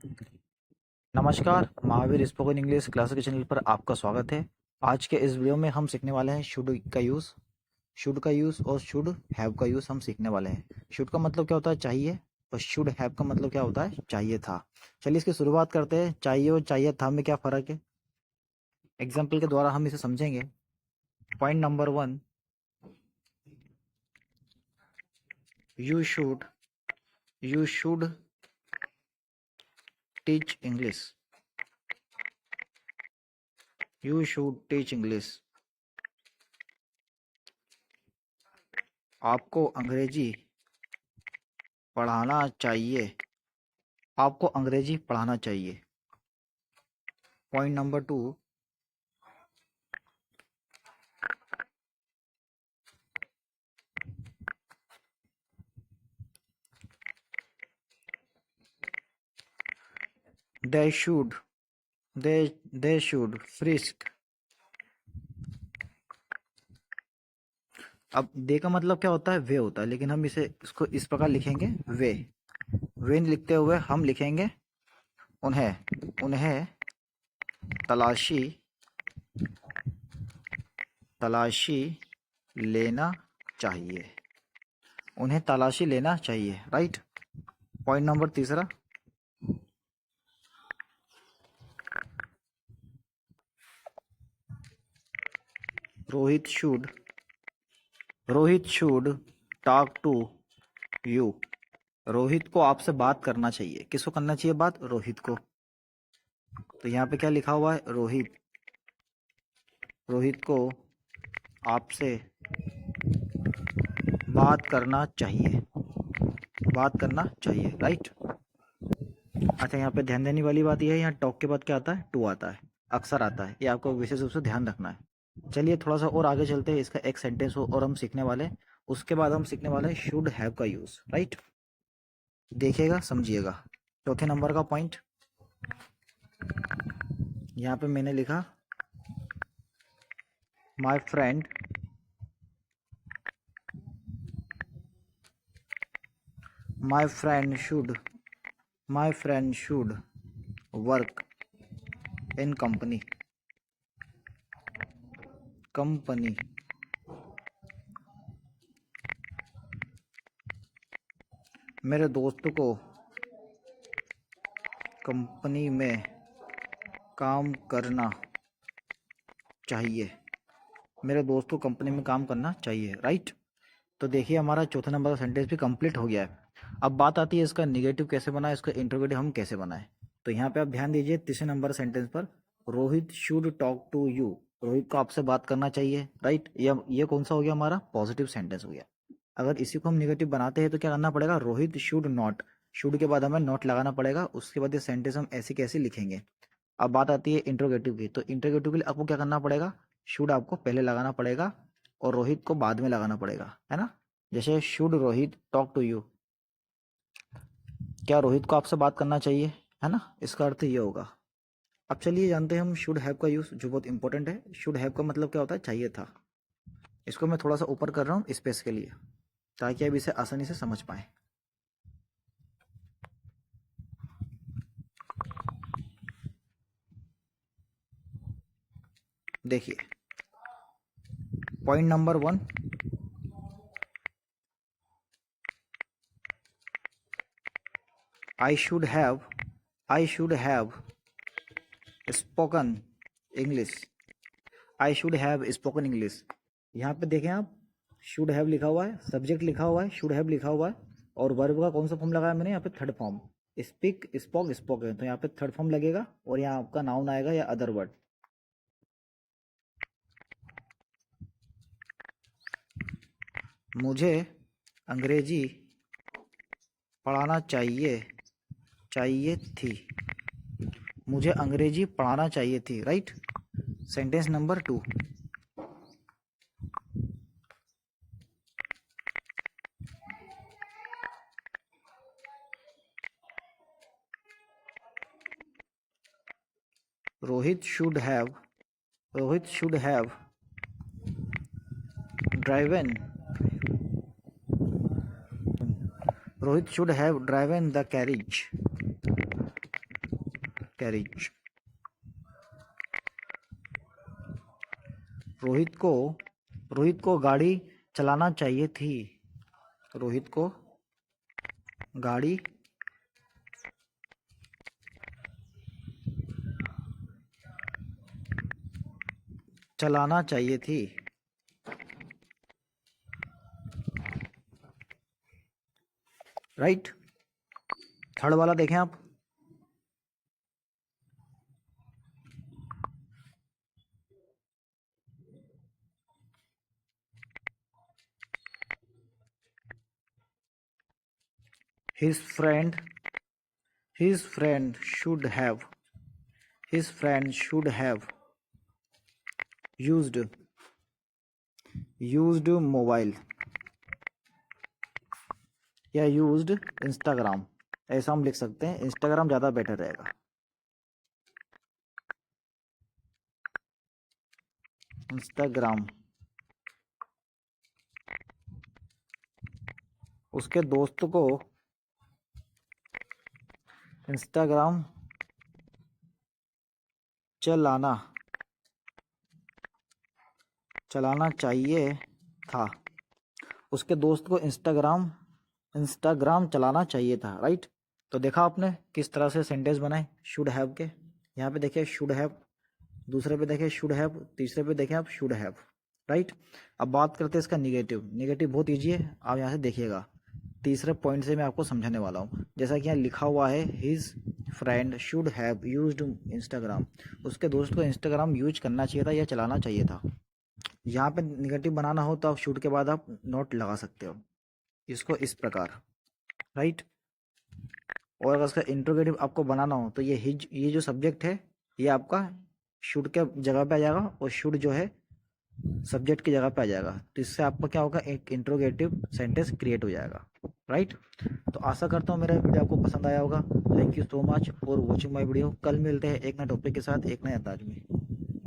नमस्कार, Mahavir spoken English class के channel पर आपका स्वागत है। आज के इस वीडियो में हम सीखने वाले हैं शुड का यूज़ और शुड हैव का यूज़ हम सीखने वाले हैं। शुड का मतलब क्या होता है चाहिए, और शुड हैव का मतलब क्या होता है चाहिए था। चलिए इसकी शुरुआत करते हैं। चाहिए और चाहिए था में क्या फ़र्क है, एग्जाम्पल के द्वारा हम इसे समझेंगे। Point number 1, you should teach English. You should teach English. आपको अंग्रेजी पढ़ाना चाहिए। आपको अंग्रेजी पढ़ाना चाहिए। Point number 2, they should they should frisk। अब दे का मतलब क्या होता है वे होता है, लेकिन हम इसको इस प्रकार लिखेंगे वे लिखते हुए हम लिखेंगे उन्हें उन्हें तलाशी तलाशी लेना चाहिए। उन्हें तलाशी लेना चाहिए, right. Point number 3, Rohit should talk to you. Rohit को आपसे बात करना चाहिए। किसको करना चाहिए बात? रोहित को। तो यहाँ पे क्या लिखा हुआ है? रोहित को आपसे बात करना चाहिए। बात करना चाहिए, राइट। अच्छा, यहाँ पे ध्यान देने वाली बात यह है, यहाँ टॉक के बाद क्या आता है? टू आता है, अक्सर आता है। ये आपको विशेष रूप से ध्यान रखना है। चलिए थोड़ा सा और आगे चलते हैं। इसका एक सेंटेंस और हम सीखने वाले हैं। उसके बाद हम सीखने वाले हैं शुड हैव का यूज, राइट। देखिएगा, समझिएगा। चौथे नंबर का पॉइंट यहाँ पे मैंने लिखा, my friend my friend should work in company. मेरे दोस्त को कंपनी में काम करना चाहिए। मेरे दोस्त को कंपनी में काम करना चाहिए, राइट। तो देखिए हमारा चौथे नंबर का सेंटेंस भी कंप्लीट हो गया है। अब बात आती है इसका निगेटिव कैसे बनाए, इसका इंट्रोगेटिव हम कैसे बनाए। तो यहाँ पे आप ध्यान दीजिए तीसरे नंबर सेंटेंस पर, Rohit should talk to you. Rohit को आपसे बात करना चाहिए, राइट। ये कौन सा हो गया? हमारा पॉजिटिव सेंटेंस हो गया। अगर इसी को हम निगेटिव बनाते हैं तो क्या करना पड़ेगा? Rohit should not. शुड के बाद हमें नॉट लगाना पड़ेगा। उसके बाद ये सेंटेंस हम ऐसे कैसे लिखेंगे। अब बात आती है इंट्रोगेटिव की। तो इंट्रोगेटिव के लिए आपको क्या करना पड़ेगा? शुड आपको पहले लगाना पड़ेगा और रोहित को बाद में लगाना पड़ेगा, है ना। जैसे should Rohit talk to you. क्या रोहित को आपसे बात करना चाहिए, है ना। इसका अर्थ ये होगा। अब चलिए जानते हैं हम शुड हैव का यूज, जो बहुत इंपॉर्टेंट है। शुड हैव का मतलब क्या होता है? चाहिए था। इसको मैं थोड़ा सा ऊपर कर रहा हूँ स्पेस के लिए, ताकि आप इसे आसानी से समझ पाए। देखिए point number 1, I should have spoken English. I should have spoken English. यहाँ पे देखें आप, शुड हैव लिखा हुआ है, सब्जेक्ट लिखा हुआ है, शुड हैव लिखा हुआ है, और वर्ब का कौन सा फॉर्म लगाया मैंने? यहाँ पे third form. Speak, spoke, spoken. तो यहाँ पे थर्ड फॉर्म लगेगा और यहाँ आपका नाउन आएगा या अदर वर्ड। मुझे अंग्रेजी पढ़ाना चाहिए थी। मुझे अंग्रेजी पढ़ाना चाहिए थी, right. Sentence number 2, Rohit should have driven driven the carriage. Carriage. Rohit को गाड़ी चलाना चाहिए थी। रोहित को गाड़ी चलाना चाहिए थी। राइट। थर्ड वाला देखें आप। His friend should have used mobile या यूज्ड इंस्टाग्राम, ऐसा हम लिख सकते हैं। इंस्टाग्राम ज़्यादा बेटर रहेगा। इंस्टाग्राम। उसके दोस्त को इंस्टाग्राम चलाना चाहिए था। उसके दोस्त को इंस्टाग्राम चलाना चाहिए था। राइट। तो देखा आपने किस तरह से सेंटेंस बनाए शुड हैव के। यहाँ पे देखिए शुड हैव, दूसरे पे देखिए शुड हैव, तीसरे पे देखें आप शुड हैव। राइट। अब बात करते हैं इसका निगेटिव। निगेटिव बहुत ईजी है, आप यहाँ से देखिएगा। तीसरे पॉइंट से मैं आपको समझाने वाला हूँ। जैसा कि यहाँ लिखा हुआ है his friend should have used Instagram, उसके दोस्त को इंस्टाग्राम यूज करना चाहिए था या चलाना चाहिए था। यहाँ पे निगेटिव बनाना हो तो आप शुड के बाद आप नोट लगा सकते हो इसको इस प्रकार। राइट। और अगर इसका इंट्रोगेटिव आपको बनाना हो तो ये जो सब्जेक्ट है ये आपका शुड के जगह पे आ जाएगा और शुड जो है सब्जेक्ट की जगह पे आ जाएगा। तो इससे आपका क्या होगा, एक इंट्रोगेटिव सेंटेंस क्रिएट हो जाएगा। राइट। तो आशा करता हूँ मेरा वीडियो आपको पसंद आया होगा। Thank you so much for watching my video. कल मिलते हैं एक नए टॉपिक के साथ, एक नए अंदाज में।